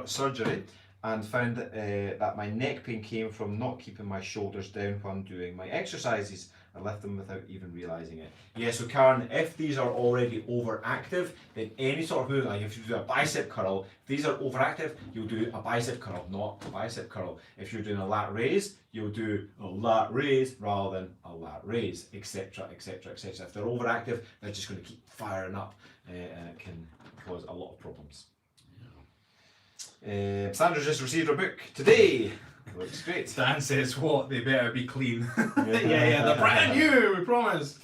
surgery and found that my neck pain came from not keeping my shoulders down when doing my exercises. I left them without even realising it. Yeah, so Karen, if these are already overactive, then any sort of movement, like if you do a bicep curl, if these are overactive, you'll do a bicep curl, not a bicep curl. If you're doing a lat raise, you'll do a lat raise rather than a lat raise, etc, etc, etc. If they're overactive, they're just going to keep firing up and it can cause a lot of problems. Sandra's just received her book today. Looks great. Dan says, what? They better be clean. yeah, they're brand new, we promise.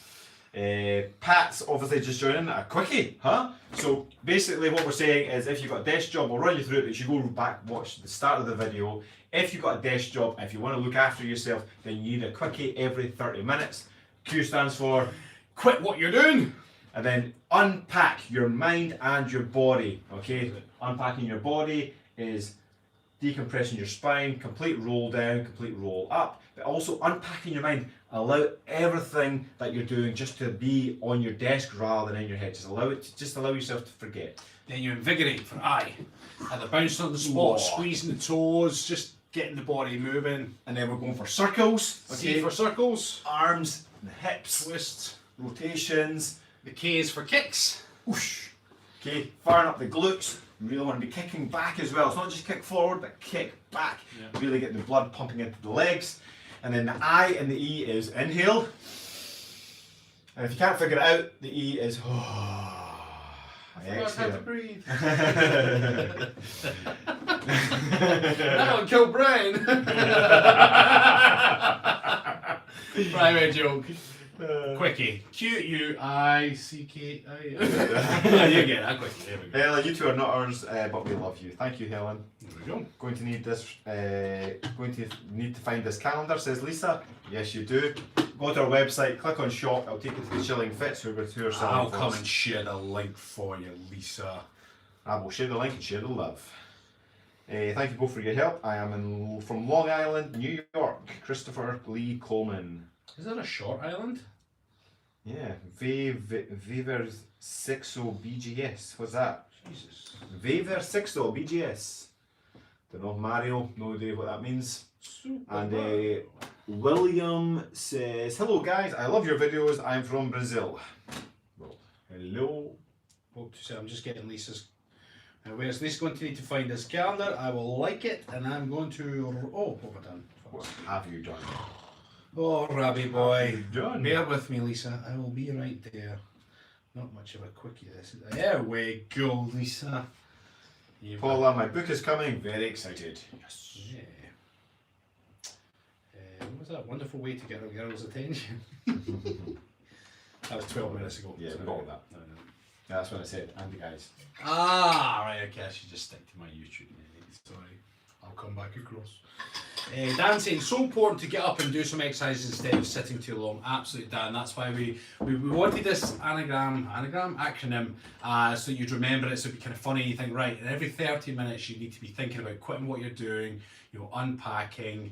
Pat's obviously just joining a quickie, huh? So basically what we're saying is if you've got a desk job, we'll run you through it, but you should go back, watch the start of the video. If you've got a desk job, if you want to look after yourself, then you need a quickie every 30 minutes. Q stands for quit what you're doing. And then unpack your mind and your body, okay? Unpacking your body is decompressing your spine, complete roll down, complete roll up, but also unpacking your mind. Allow everything that you're doing just to be on your desk rather than in your head. Just allow yourself to forget. Then you invigorate for either bouncing on the spot, squeezing the toes, just getting the body moving. And then we're going for circles. Okay, for circles, arms and hips, twists, rotations. The K is for kicks. Whoosh. Okay, firing up the glutes. You really want to be kicking back as well. It's not just kick forward, but kick back. Yeah. Really get the blood pumping into the legs. And then the I and the E is inhale. And if you can't figure it out, the E is I forgot how to breathe. That'll kill Brian. Private joke. Quickie. Q.u.i.c.k.i.E. You get that quickie. There we go. Helen, you two are not ours, but we love you. Thank you, Helen. There we go. Going to need this. Going to need to find this calendar, says Lisa. Yes, you do. Go to our website, click on shop. I'll take you to the Shilling Fits, who are selling. I'll come and share the link for you, Lisa. I will share the link and share the love. Thank you both for your help. I am from Long Island, New York. Christopher Lee Coleman. Is that a short island? Yeah, Vever 60 BGS. What's that? Jesus. Vever 60 BGS. Don't know, Mario, no idea what that means. Super And William says, hello guys, I love your videos. I'm from Brazil. Well, hello. Oh, I'm just getting Lisa's. Where's Lisa going to need to find this calendar? I will like it, and I'm going to. Oh, what have I done? What have you done? Oh, Rabbi boy. Done. Bear with me, Lisa. I will be right there. Not much of a quickie, this. There we go, Lisa. Paula, my book is coming. Very excited. Yes. Yeah. was that? A wonderful way to get a girl's attention. That was 12 minutes ago. Yeah, so we got all that. no. Yeah, that's what I said. And the guys. Ah, right, okay, I should just stick to my YouTube. Sorry, I'll come back across. Dan saying, so important to get up and do some exercise instead of sitting too long. Absolutely, Dan. That's why we wanted this acronym so you'd remember it, so it'd be kind of funny. You think, right, and every 30 minutes you need to be thinking about quitting what you're doing, unpacking,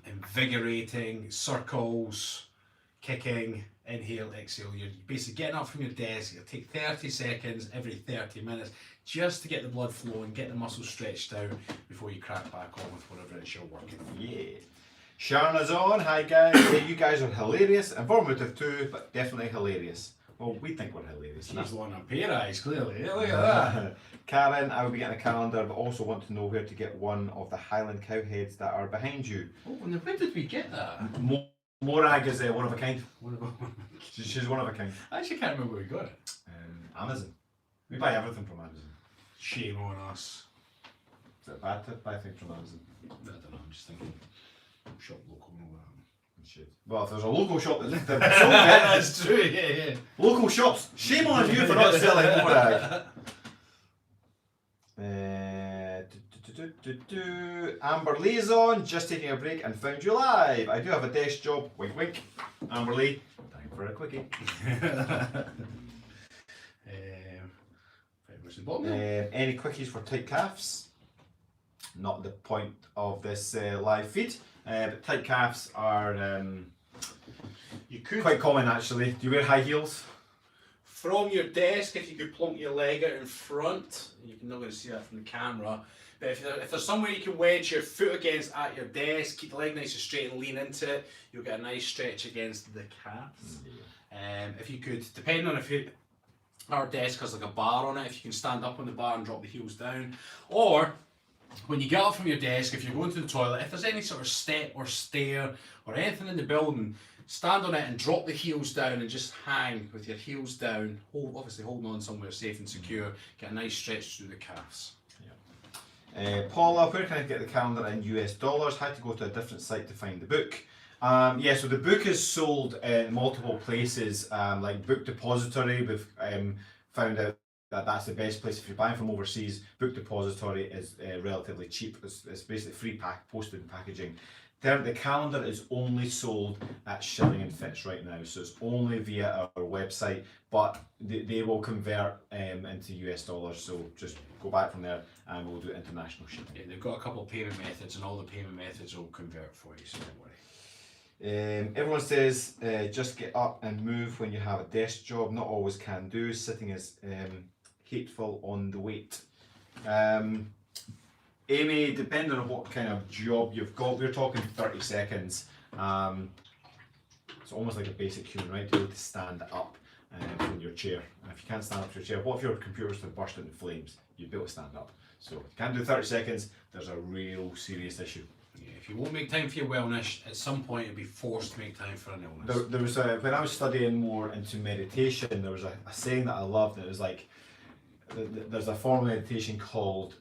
invigorating, circles, kicking, inhale, exhale. You're basically getting up from your desk. It'll take 30 seconds every 30 minutes just to get the blood flowing, get the muscles stretched out before you crack back on with whatever it is you're working on. Yeah. Sharon is on. Hi guys. Yeah, you guys are hilarious. Informative too, but definitely hilarious. Well, we think we're hilarious. She's the one on pay rise, clearly. Yeah, look at that. Karen, I will be getting a calendar, but also want to know where to get one of the Highland cow heads that are behind you. Oh, and where did we get that? Morag is one of a kind. She's one of a kind. I actually can't remember where we got it. Amazon. We buy everything from Amazon. Shame on us. Is it bad to buy things from Amazon? I don't know, I'm just thinking shop local and all that. Well, if there's a local shop that's sold it, that's true, yeah. Local shops, shame on you for not selling Morag. Amber Lee's on, just taking a break and found you live. I do have a desk job, wink wink. Amber Lee, time for a quickie. Any quickies for tight calves? Not the point of this live feed, but tight calves are quite common actually. Do you wear high heels? From your desk, if you could plonk your leg out in front, you're not going to see that from the camera, but if there's somewhere you can wedge your foot against at your desk, keep the leg nice and straight and lean into it, you'll get a nice stretch against the calves. If you could, depending on our desk has like a bar on it, if you can stand up on the bar and drop the heels down, or when you get up from your desk, if you're going to the toilet, if there's any sort of step or stair or anything in the building, stand on it and drop the heels down and just hang with your heels down, obviously holding on somewhere safe and secure, get a nice stretch through the calves. Paula, where can I get the calendar in US dollars? Had to go to a different site to find the book. Yeah, so the book is sold in multiple places, like Book Depository. We've found out that that's the best place if you're buying from overseas. Book Depository is relatively cheap. It's basically free postage and packaging. The calendar is only sold at Shilling and Fitz right now, so it's only via our website, but they will convert into US dollars, so just go back from there and we'll do international shipping. Yeah, they've got a couple of payment methods and all the payment methods will convert for you, so don't worry. Everyone says just get up and move when you have a desk job. Not always can do. Sitting is hateful on the weight. Amy, depending on what kind of job you've got, we're talking 30 seconds. It's almost like a basic human right to be able to stand up from your chair. And if you can't stand up from your chair, what if your computer's to burst into flames? You'd be able to stand up. So if you can't do 30 seconds, there's a real serious issue. Yeah, if you won't make time for your wellness, at some point you'll be forced to make time for an illness. There was when I was studying more into meditation, there was a saying that I loved. It was like, there's a form of meditation called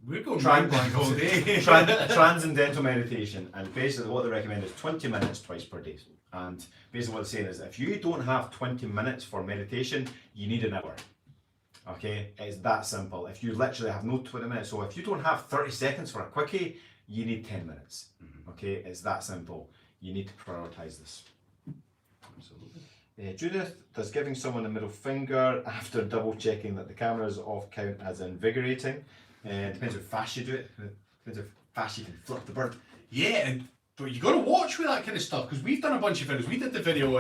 we're going blank all day. Transcendental meditation, and basically what they recommend is 20 minutes twice per day. And basically what they're saying is, if you don't have 20 minutes for meditation, you need an hour. Okay, it's that simple. If you literally have no 20 minutes, so if you don't have 30 seconds for a quickie, you need 10 minutes. Okay, it's that simple. You need to prioritize this. Absolutely. Judith, does giving someone a middle finger after double checking that the camera is off count as invigorating? Depends how fast you do it. Depends how fast you can flip the bird. Yeah, but you got to watch with that kind of stuff, because we've done a bunch of videos. We did the video,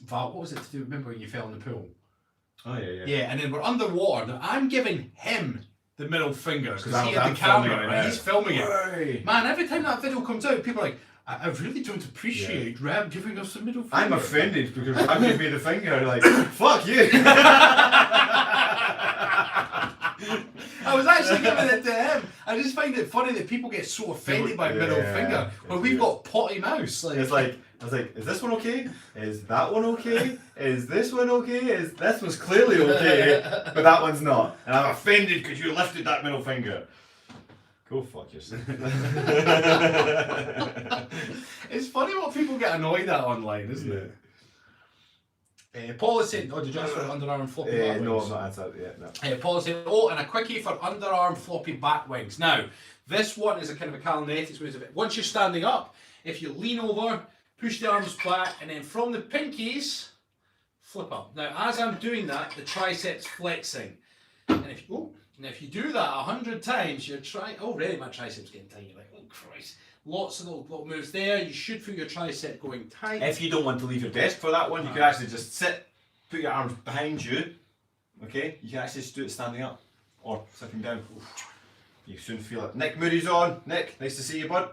Val, what was it to do? Remember when you fell in the pool? Oh yeah. Yeah, and then we're underwater. Now I'm giving him the middle finger because he had I'm the camera, filming it right? now. He's filming it. Right. Man, every time that video comes out, people are like, I really don't appreciate Rab giving us the middle finger. I'm offended because Rab gave me the finger. Like, fuck you. I was actually giving it to him. I just find it funny that people get so offended by middle finger when we've got potty mouse. It's like, I was like, is this one okay? Is that one okay? Is this one okay? This one's clearly okay, but that one's not. And I'm offended because you lifted that middle finger. Go fuck yourself. It's funny what people get annoyed at online, isn't it? Paul is saying, did you ask for underarm floppy back wings? No, I'm not answered yet. No. Paul is saying, and a quickie for underarm floppy back wings. Now, this one is a kind of a calendetics way of it. Once you're standing up, if you lean over, push the arms back, and then from the pinkies, flip up. Now, as I'm doing that, the triceps flexing. And if you do that 100 times, you're already my triceps getting tight. You're like, oh Christ. Lots of little moves there. You should feel your tricep going tight. If you don't want to leave your desk for that one, you can actually just sit, put your arms behind you. Okay? You can actually just do it standing up or sitting down. You soon feel it. Nick Moody's on. Nick, nice to see you, bud.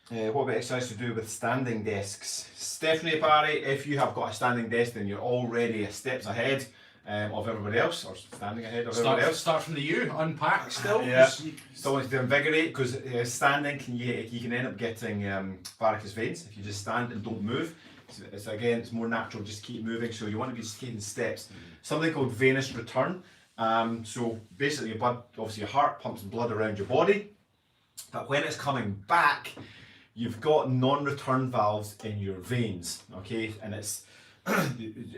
What about exercise to do with standing desks? Stephanie Barry, if you have got a standing desk, then you're already steps ahead of everybody else, or standing ahead of everybody else. Start from the U, unpack still. Yeah. Still want to invigorate, because standing you can end up getting varicose veins if you just stand and don't move. It's more natural, just keep moving. So you want to be just taking steps. Something called venous return. So basically, your blood, obviously your heart pumps blood around your body, but when it's coming back, you've got non-return valves in your veins. Okay, and it's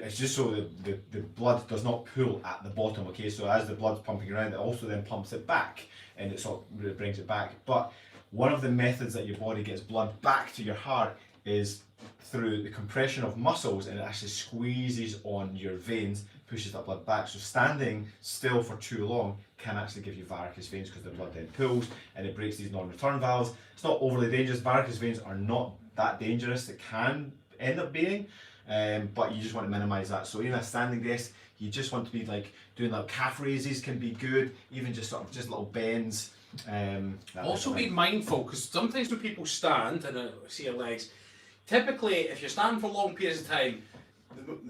just so that the blood does not pool at the bottom. Okay, so as the blood's pumping around, it also then pumps it back, and it sort of brings it back. But one of the methods that your body gets blood back to your heart is through the compression of muscles, and it actually squeezes on your veins, pushes that blood back. So standing still for too long can actually give you varicose veins, because the blood then pools and it breaks these non-return valves. It's not overly dangerous. Varicose veins are not that dangerous. It can end up being, but you just want to minimize that. So even a standing desk, you just want to be like doing like calf raises can be good, even just sort of just little bends. Also be mindful, because sometimes when people stand and see your legs, typically if you're standing for long periods of time,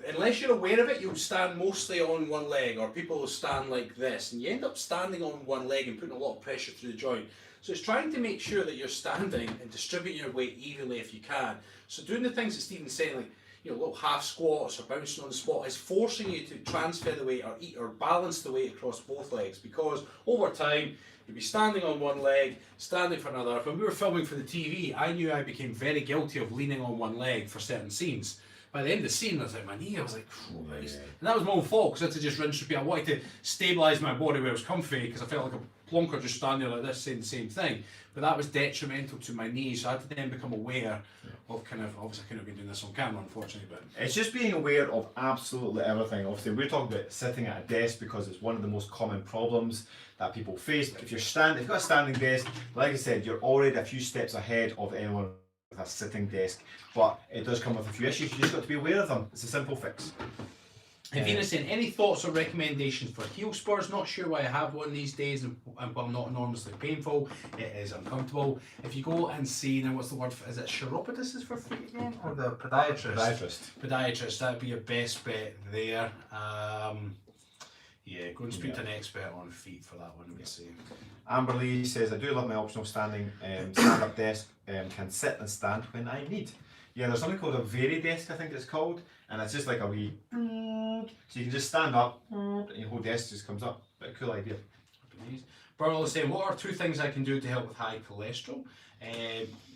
unless you're aware of it, you'll stand mostly on one leg, or people will stand like this, and you end up standing on one leg and putting a lot of pressure through the joint. So it's trying to make sure that you're standing and distributing your weight evenly if you can. So doing the things that Stephen's saying, like little half squats or bouncing on the spot, is forcing you to transfer the weight or balance the weight across both legs, because over time you'll be standing on one leg, standing for another. When we were filming for the TV, I knew I became very guilty of leaning on one leg for certain scenes. By the end of the scene, I was like, my knee, I was like, Christ. And that was my own fault, because I had to just rinse repeat. I wanted to stabilise my body where it was comfy, because I felt like a plonker just standing there like this saying the same thing. But that was detrimental to my knees, so I had to then become aware of obviously I couldn't have been doing this on camera, unfortunately. But it's just being aware of absolutely everything. Obviously, we're talking about sitting at a desk because it's one of the most common problems that people face. But if you've got a standing desk, like I said, you're already a few steps ahead of anyone with a sitting desk, but it does come with a few issues. You just got to be aware of them. It's a simple fix. Venus saying, any thoughts or recommendations for heel spurs? Not sure why I have one these days, and while not enormously painful, it is uncomfortable. If you go and see, now what's the word for, is it chiropodist for feet again, or the podiatrist? Podiatrist, that would be your best bet there. Yeah, go and speak to an expert on feet for that one, I would say. Amber Lee says, I do love my optional stand-up desk, can sit and stand when I need. Yeah, there's something called a Vari-desk, I think it's called, and it's just like a wee, so you can just stand up, and your whole desk just comes up. But a cool idea. Burl is saying, what are 2 things I can do to help with high cholesterol?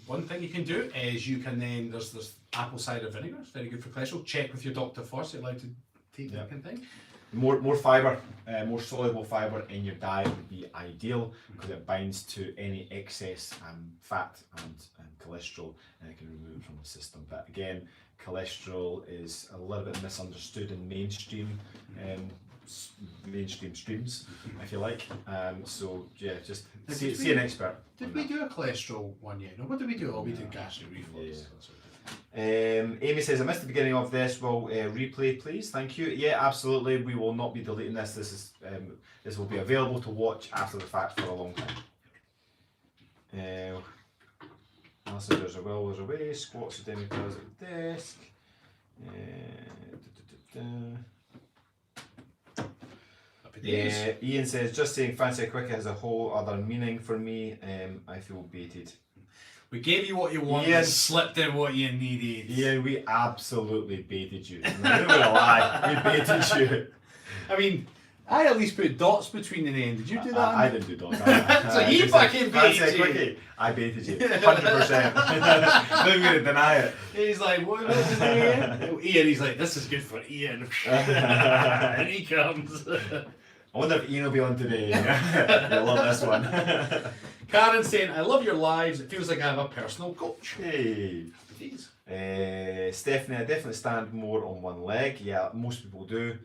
One thing you can do is you can then, there's apple cider vinegar, it's very good for cholesterol. Check with your doctor first, you're allowed to take that kind of thing. More fibre, more soluble fibre in your diet would be ideal, because it binds to any excess fat and cholesterol, and it can remove it from the system. But again, cholesterol is a little bit misunderstood in mainstream streams, if you like. So yeah, just see an expert. Did we do a cholesterol one yet? No, what did we do? Oh, we did gastric reflux. Yeah. Amy says, I missed the beginning of this. Will replay, please? Thank you. Yeah, absolutely. We will not be deleting this. This will be available to watch after the fact for a long time. Alison, there's a will, there's a way. Squats are down at the desk. Ian says, just saying fancy quick has a whole other meaning for me. I feel baited. We gave you what you wanted, and slipped in what you needed. Yeah, we absolutely baited you. I'm not gonna lie, we baited you. I mean, I at least put dots between the name. Did you do that? I didn't do dogs. So you fucking baited you. Quickie. I baited you. 100%. Not even going to deny it. He's like, what's his name? Ian. He's like, this is good for Ian. And he comes. I wonder if Ian will be on today. You'll love this one. Karen saying, I love your lives. It feels like I have a personal coach. Hey. Please. Stephanie, I definitely stand more on one leg. Yeah, most people do.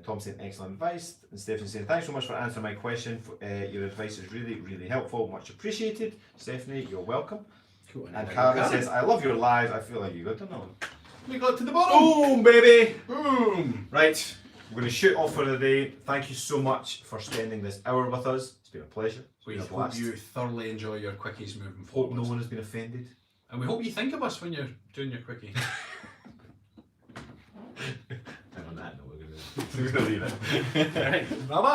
Tom saying excellent advice. And Stephanie saying thanks so much for answering my question. Your advice is really, really helpful. Much appreciated. Stephanie, you're welcome. Cool. And Karen says, I love your lives. I feel like you got to know. We got to the bottom. Boom, baby. Boom. Right, we're going to shoot off for the day. Thank you so much for spending this hour with us. It's been a pleasure. We It's been a hope blast. you thoroughly enjoy your quickies moving Hope forward. no one has been offended. And we hope you think of us when you're doing your quickie. And on that note, we're going to leave it. Right. Bye bye.